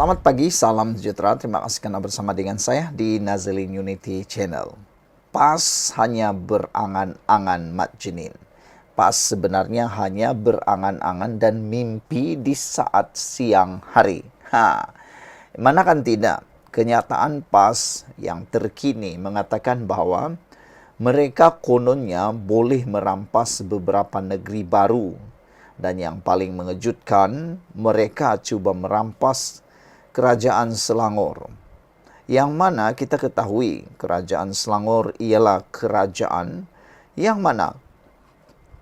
Selamat pagi, salam sejahtera. Terima kasih karena bersama dengan saya di Nazalin Unity Channel. PAS hanya berangan-angan Mat Jenin. PAS sebenarnya hanya berangan-angan dan mimpi di saat siang hari. Mana kan tidak? Kenyataan PAS yang terkini mengatakan bahwa mereka kononnya boleh merampas beberapa negeri baru. Dan yang paling mengejutkan, mereka cuba merampas Kerajaan Selangor. Yang mana kita ketahui Kerajaan Selangor ialah kerajaan yang mana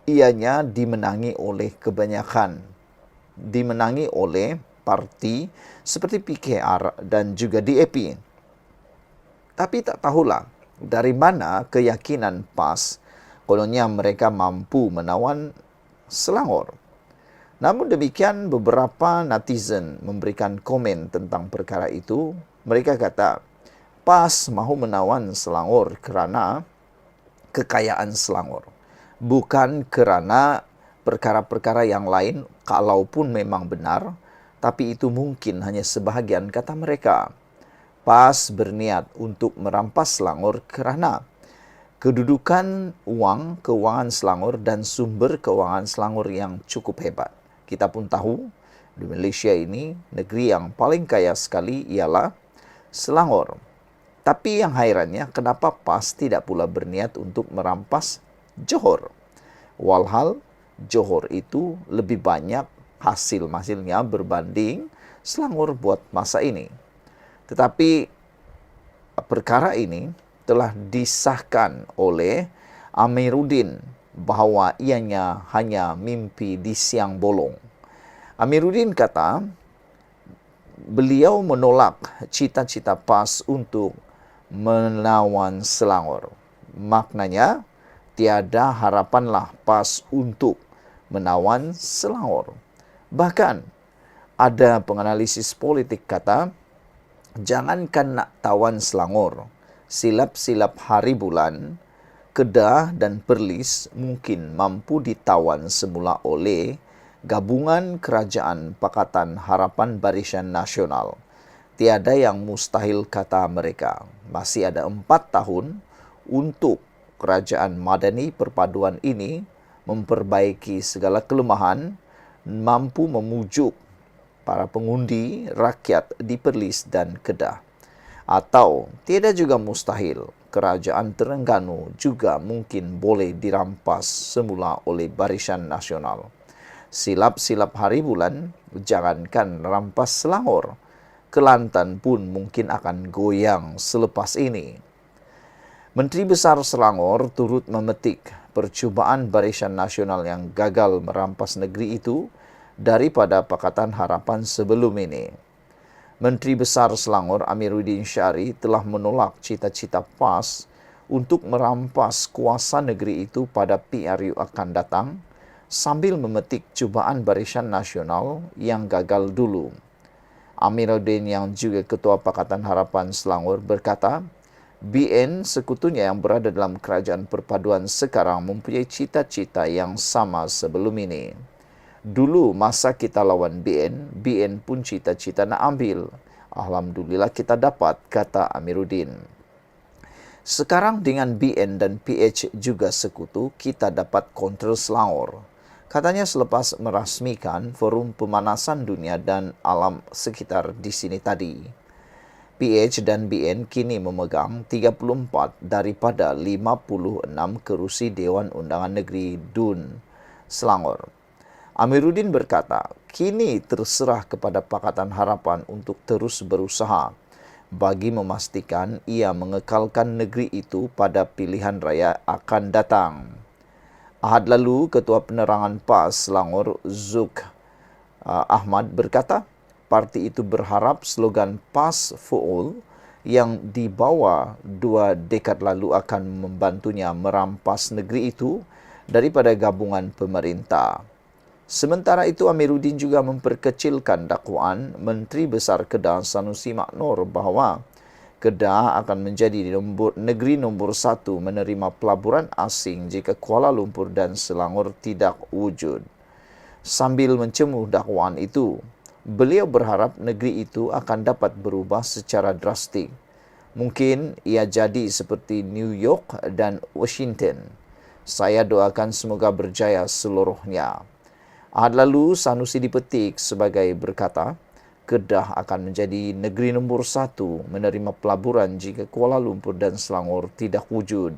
ianya dimenangi oleh kebanyakan. Dimenangi oleh parti seperti PKR dan juga DAP. Tapi tak tahulah dari mana keyakinan PAS kononnya mereka mampu menawan Selangor. Namun demikian, beberapa netizen memberikan komen tentang perkara itu. Mereka kata, PAS mahu menawan Selangor kerana kekayaan Selangor. Bukan kerana perkara-perkara yang lain, kalaupun memang benar, tapi itu mungkin hanya sebahagian, kata mereka. PAS berniat untuk merampas Selangor kerana kedudukan keuangan Selangor dan sumber keuangan Selangor yang cukup hebat. Kita pun tahu di Malaysia ini negeri yang paling kaya sekali ialah Selangor. Tapi yang hairannya kenapa PAS tidak pula berniat untuk merampas Johor. Walhal Johor itu lebih banyak hasilnya berbanding Selangor buat masa ini. Tetapi perkara ini telah disahkan oleh Amiruddin bahawa ianya hanya mimpi di siang bolong. Amiruddin kata beliau menolak cita-cita PAS untuk menawan Selangor. Maknanya tiada harapanlah PAS untuk menawan Selangor. Bahkan ada penganalisis politik kata jangankan nak tawan Selangor, silap-silap hari bulan, Kedah dan Perlis mungkin mampu ditawan semula oleh Gabungan Kerajaan Pakatan Harapan Barisan Nasional. Tiada yang mustahil, kata mereka. Masih ada 4 tahun untuk Kerajaan Madani Perpaduan ini memperbaiki segala kelemahan, mampu memujuk para pengundi rakyat di Perlis dan Kedah. Atau tidak juga mustahil, Kerajaan Terengganu juga mungkin boleh dirampas semula oleh Barisan Nasional. Silap-silap hari bulan, jangankan rampas Selangor, Kelantan pun mungkin akan goyang selepas ini. Menteri Besar Selangor turut memetik percubaan Barisan Nasional yang gagal merampas negeri itu daripada Pakatan Harapan sebelum ini. Menteri Besar Selangor Amiruddin Syari telah menolak cita-cita PAS untuk merampas kuasa negeri itu pada PRU akan datang sambil memetik cubaan Barisan Nasional yang gagal dulu. Amiruddin yang juga Ketua Pakatan Harapan Selangor berkata, BN sekutunya yang berada dalam Kerajaan Perpaduan sekarang mempunyai cita-cita yang sama sebelum ini. Dulu masa kita lawan BN pun cita-cita nak ambil. Alhamdulillah kita dapat, kata Amiruddin. Sekarang dengan BN dan PH juga sekutu, kita dapat kontrol Selangor. Katanya selepas merasmikan Forum Pemanasan Dunia dan Alam Sekitar di sini tadi. PH dan BN kini memegang 34 daripada 56 kerusi Dewan Undangan Negeri DUN Selangor. Amiruddin berkata, kini terserah kepada Pakatan Harapan untuk terus berusaha bagi memastikan ia mengekalkan negeri itu pada pilihan raya akan datang. Ahad lalu, Ketua Penerangan PAS Selangor, Zuk Ahmad berkata, parti itu berharap slogan PAS for All yang dibawa 2 dekad lalu akan membantunya merampas negeri itu daripada gabungan pemerintah. Sementara itu, Amiruddin juga memperkecilkan dakwaan Menteri Besar Kedah Sanusi Maknor bahawa Kedah akan menjadi negeri nombor 1 menerima pelaburan asing jika Kuala Lumpur dan Selangor tidak wujud. Sambil mencemuh dakwaan itu, Beliau berharap negeri itu akan dapat berubah secara drastik. Mungkin ia jadi seperti New York dan Washington. Saya doakan semoga berjaya seluruhnya. Ahad lalu Sanusi dipetik sebagai berkata, Kedah akan menjadi negeri nombor 1 menerima pelaburan jika Kuala Lumpur dan Selangor tidak wujud.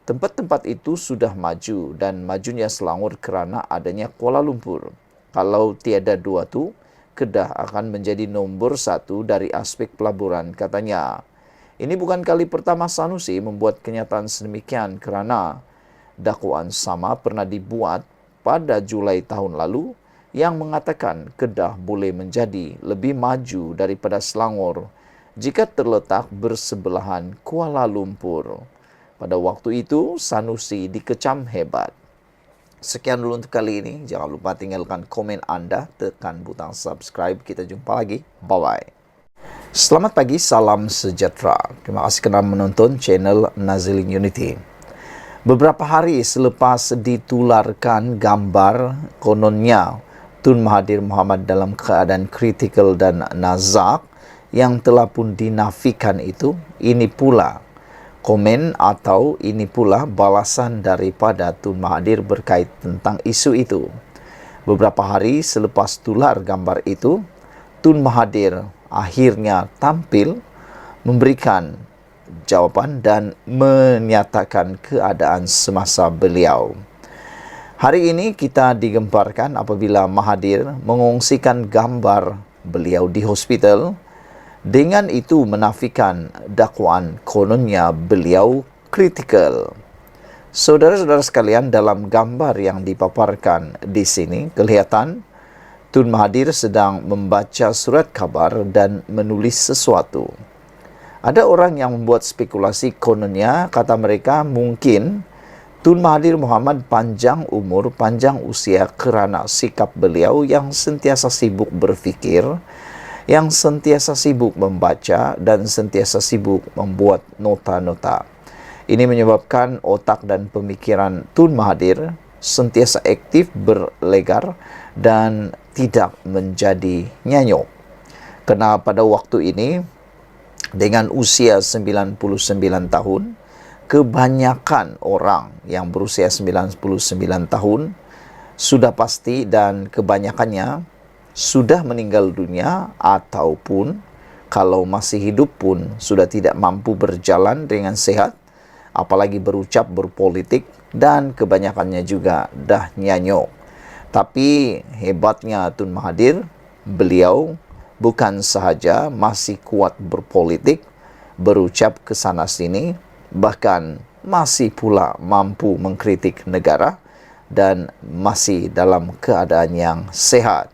Tempat-tempat itu sudah maju dan majunya Selangor kerana adanya Kuala Lumpur. Kalau tiada dua tu, Kedah akan menjadi nombor 1 dari aspek pelaburan, katanya. Ini bukan kali pertama Sanusi membuat kenyataan sedemikian kerana dakwaan sama pernah dibuat pada Julai tahun lalu yang mengatakan Kedah boleh menjadi lebih maju daripada Selangor jika terletak bersebelahan Kuala Lumpur. Pada waktu itu, Sanusi dikecam hebat. Sekian dulu untuk kali ini. Jangan lupa tinggalkan komen anda, tekan butang subscribe. Kita jumpa lagi. Bye-bye. Selamat pagi, salam sejahtera. Terima kasih kerana menonton channel Nazilin Unity. Beberapa hari selepas ditularkan gambar kononnya Tun Mahathir Mohamad dalam keadaan kritikal dan nazak yang telah pun dinafikan itu, ini pula komen atau ini pula balasan daripada Tun Mahathir berkait tentang isu itu. Beberapa hari selepas tular gambar itu, Tun Mahathir akhirnya tampil memberikan jawapan dan menyatakan keadaan semasa beliau. Hari ini kita digemparkan apabila Mahathir mengongsikan gambar beliau di hospital. Dengan itu menafikan dakwaan kononnya beliau kritikal. Saudara-saudara sekalian, dalam gambar yang dipaparkan di sini kelihatan Tun Mahathir sedang membaca surat khabar dan menulis sesuatu. Ada orang yang membuat spekulasi kononnya, kata mereka mungkin Tun Mahathir Mohamad panjang umur, panjang usia kerana sikap beliau yang sentiasa sibuk berfikir, yang sentiasa sibuk membaca dan sentiasa sibuk membuat nota-nota. Ini menyebabkan otak dan pemikiran Tun Mahathir sentiasa aktif berlegar dan tidak menjadi nyanyuk. Kerana pada waktu ini, dengan usia 99 tahun, kebanyakan orang yang berusia 99 tahun sudah pasti dan kebanyakannya sudah meninggal dunia ataupun kalau masih hidup pun sudah tidak mampu berjalan dengan sehat, apalagi berucap, berpolitik, dan kebanyakannya juga dah nyanyuk. Tapi hebatnya Tun Mahathir, beliau bukan sahaja masih kuat berpolitik, berucap ke sana sini, bahkan masih pula mampu mengkritik negara dan masih dalam keadaan yang sehat.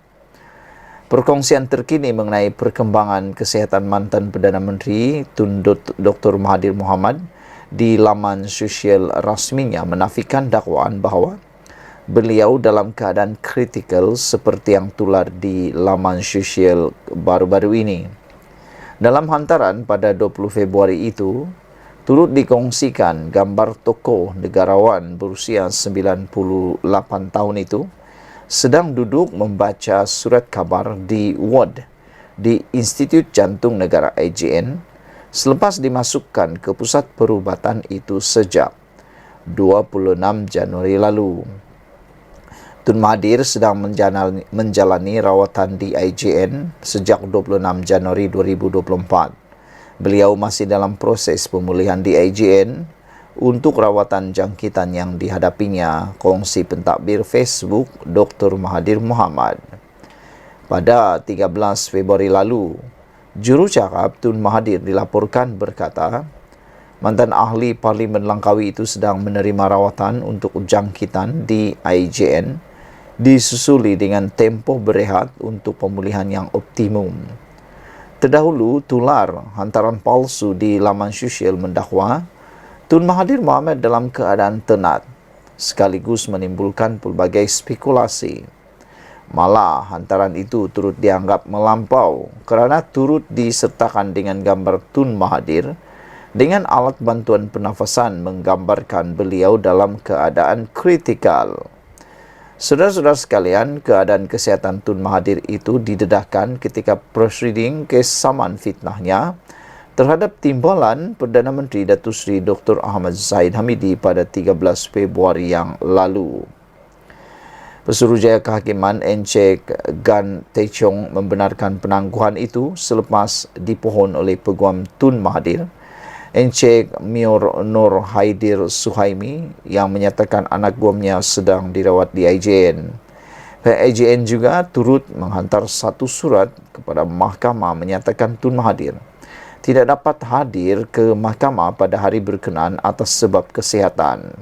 Perkongsian terkini mengenai perkembangan kesihatan mantan Perdana Menteri Tun Dr. Mahathir Mohamad di laman sosial rasminya menafikan dakwaan bahawa beliau dalam keadaan kritikal seperti yang tular di laman sosial baru-baru ini. Dalam hantaran pada 20 Februari itu, turut dikongsikan gambar tokoh negarawan berusia 98 tahun itu sedang duduk membaca surat khabar di ward di Institut Jantung Negara IJN selepas dimasukkan ke pusat perubatan itu sejak 26 Januari lalu. Tun Mahathir sedang menjalani rawatan di IJN sejak 26 Januari 2024. Beliau masih dalam proses pemulihan di IJN untuk rawatan jangkitan yang dihadapinya, kongsi pentadbir Facebook Dr. Mahathir Mohamad. Pada 13 Februari lalu, jurucakap Tun Mahathir dilaporkan berkata, mantan ahli Parlimen Langkawi itu sedang menerima rawatan untuk jangkitan di IJN, disusuli dengan tempoh berehat untuk pemulihan yang optimum. Terdahulu, tular hantaran palsu di laman sosial mendakwa Tun Mahathir Mohamad dalam keadaan tenat, sekaligus menimbulkan pelbagai spekulasi. Malah, hantaran itu turut dianggap melampau kerana turut disertakan dengan gambar Tun Mahathir dengan alat bantuan pernafasan menggambarkan beliau dalam keadaan kritikal. Saudara-saudara sekalian, keadaan kesihatan Tun Mahathir itu didedahkan ketika press reading kes saman fitnahnya terhadap timbalan Perdana Menteri Datuk Seri Dr. Ahmad Zahid Hamidi pada 13 Februari yang lalu. Pesuruhjaya Kehakiman Encik Gan Techong membenarkan penangguhan itu selepas dipohon oleh Peguam Tun Mahathir, Encik Mior Nur Haidir Suhaimi, yang menyatakan anak guamnya sedang dirawat di IJN. Pihak IJN juga turut menghantar satu surat kepada mahkamah menyatakan Tun Mahathir tidak dapat hadir ke mahkamah pada hari berkenaan atas sebab kesihatan.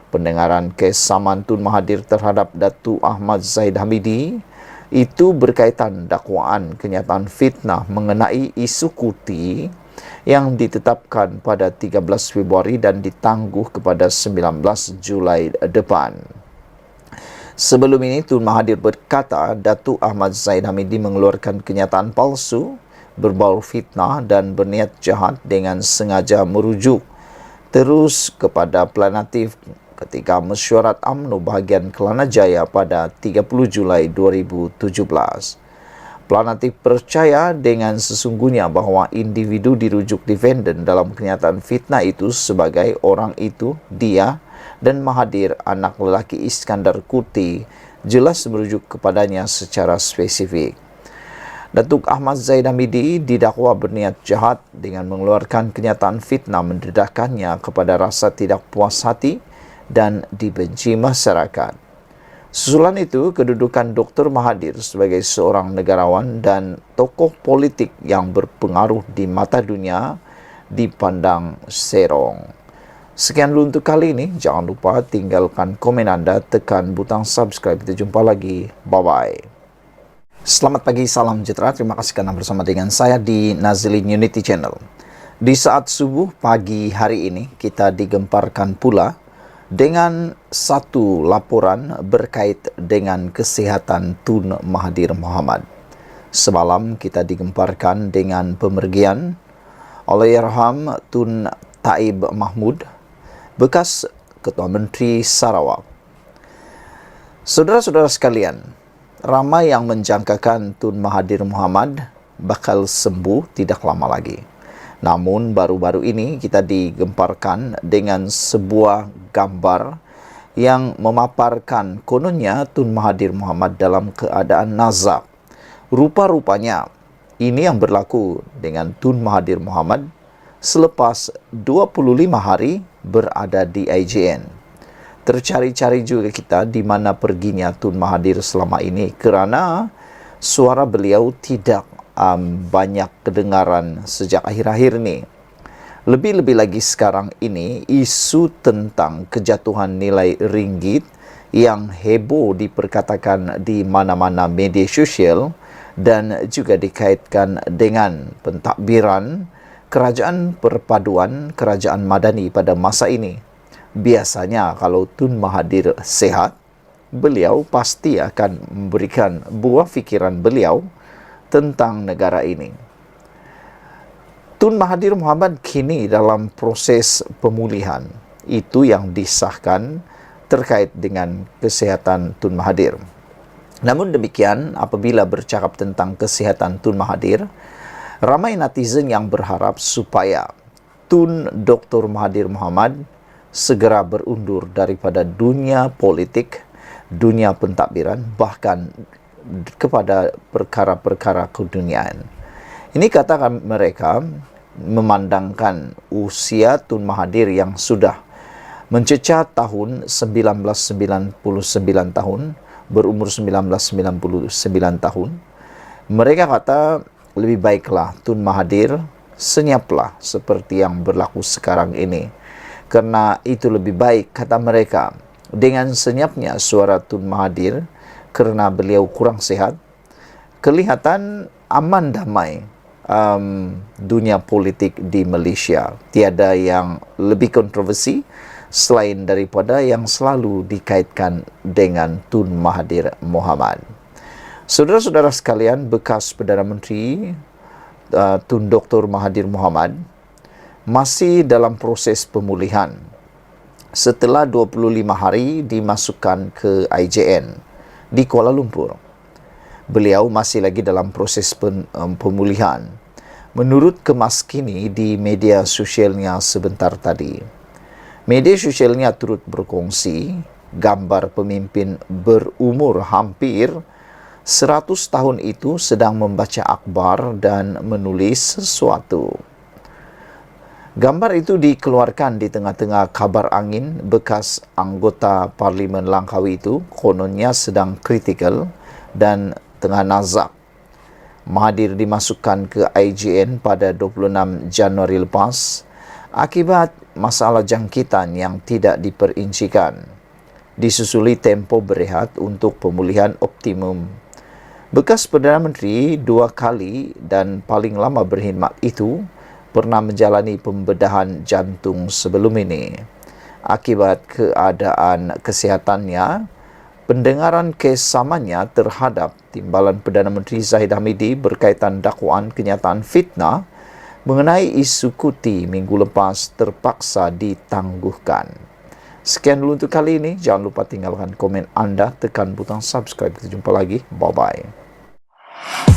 Pendengaran kes saman Tun Mahathir terhadap Datuk Ahmad Zahid Hamidi itu berkaitan dakwaan kenyataan fitnah mengenai isu cuti yang ditetapkan pada 13 Februari dan ditangguh kepada 19 Julai depan. Sebelum ini, Tun Mahathir berkata Datuk Ahmad Zahid Hamidi mengeluarkan kenyataan palsu, berbau fitnah dan berniat jahat dengan sengaja merujuk terus kepada planatif ketika mesyuarat UMNO bahagian Kelana Jaya pada 30 Julai 2017. Planatif percaya dengan sesungguhnya bahawa individu dirujuk defendant dalam kenyataan fitnah itu sebagai orang itu, dia dan Mahathir anak lelaki Iskandar Kuti jelas merujuk kepadanya secara spesifik. Datuk Ahmad Zahid Hamidi didakwa berniat jahat dengan mengeluarkan kenyataan fitnah mendedahkannya kepada rasa tidak puas hati dan dibenci masyarakat. Susulan itu, kedudukan Dr. Mahathir sebagai seorang negarawan dan tokoh politik yang berpengaruh di mata dunia dipandang serong. Sekian dulu untuk kali ini. Jangan lupa tinggalkan komen anda, tekan butang subscribe. Kita jumpa lagi. Bye-bye. Selamat pagi, salam sejahtera. Terima kasih karena bersama dengan saya di Nazilin Unity Channel. Di saat subuh pagi hari ini, kita digemparkan pula dengan satu laporan berkait dengan kesihatan Tun Mahathir Mohamad. Semalam kita digemparkan dengan pemergian Allahyarham Tun Taib Mahmud, bekas Ketua Menteri Sarawak. Saudara-saudara sekalian, ramai yang menjangkakan Tun Mahathir Mohamad bakal sembuh tidak lama lagi. Namun baru-baru ini kita digemparkan dengan sebuah gambar yang memaparkan kononnya Tun Mahathir Mohamad dalam keadaan nazak. Rupa-rupanya ini yang berlaku dengan Tun Mahathir Mohamad selepas 25 hari berada di IJN. Tercari-cari juga kita di mana perginya Tun Mahathir selama ini kerana suara beliau tidak banyak kedengaran sejak akhir-akhir ini. Lebih-lebih lagi sekarang ini, isu tentang kejatuhan nilai ringgit yang heboh diperkatakan di mana-mana media sosial dan juga dikaitkan dengan pentadbiran Kerajaan Perpaduan Kerajaan Madani pada masa ini. Biasanya kalau Tun Mahathir sehat, beliau pasti akan memberikan buah fikiran beliau tentang negara ini. Tun Mahathir Mohamad kini dalam proses pemulihan. Itu yang disahkan terkait dengan kesihatan Tun Mahathir. Namun demikian, apabila bercakap tentang kesihatan Tun Mahathir, ramai netizen yang berharap supaya Tun Dr. Mahathir Mohamad segera berundur daripada dunia politik, dunia pentadbiran, bahkan kepada perkara-perkara keduniaan. Ini katakan mereka memandangkan usia Tun Mahathir yang sudah mencecah tahun 1999 tahun, berumur 1999 tahun. Mereka kata lebih baiklah Tun Mahathir senyaplah seperti yang berlaku sekarang ini. Karena itu lebih baik, kata mereka, dengan senyapnya suara Tun Mahathir kerana beliau kurang sehat, kelihatan aman damai dunia politik di Malaysia. Tiada yang lebih kontroversi selain daripada yang selalu dikaitkan dengan Tun Mahathir Mohamad. Saudara-saudara sekalian, bekas Perdana Menteri Tun Dr. Mahathir Mohamad masih dalam proses pemulihan. setelah 25 hari dimasukkan ke IJN di Kuala Lumpur. Beliau masih lagi dalam proses pemulihan. Menurut kemas kini di media sosialnya sebentar tadi. Media sosialnya turut berkongsi gambar pemimpin berumur hampir 100 tahun itu sedang membaca akhbar dan menulis sesuatu. Gambar itu dikeluarkan di tengah-tengah kabar angin bekas anggota Parlimen Langkawi itu kononnya sedang kritikal dan tengah nazak. Mahathir dimasukkan ke IJN pada 26 Januari lepas akibat masalah jangkitan yang tidak diperincikan. Disusuli tempoh berehat untuk pemulihan optimum. Bekas Perdana Menteri 2 kali dan paling lama berkhidmat itu pernah menjalani pembedahan jantung sebelum ini. Akibat keadaan kesehatannya, pendengaran kesamanya terhadap timbalan Perdana Menteri Zahid Hamidi berkaitan dakwaan kenyataan fitnah mengenai isu Kuti minggu lepas terpaksa ditangguhkan. Sekian dulu untuk kali ini. Jangan lupa tinggalkan komen anda, tekan butang subscribe. Kita jumpa lagi. Bye-bye.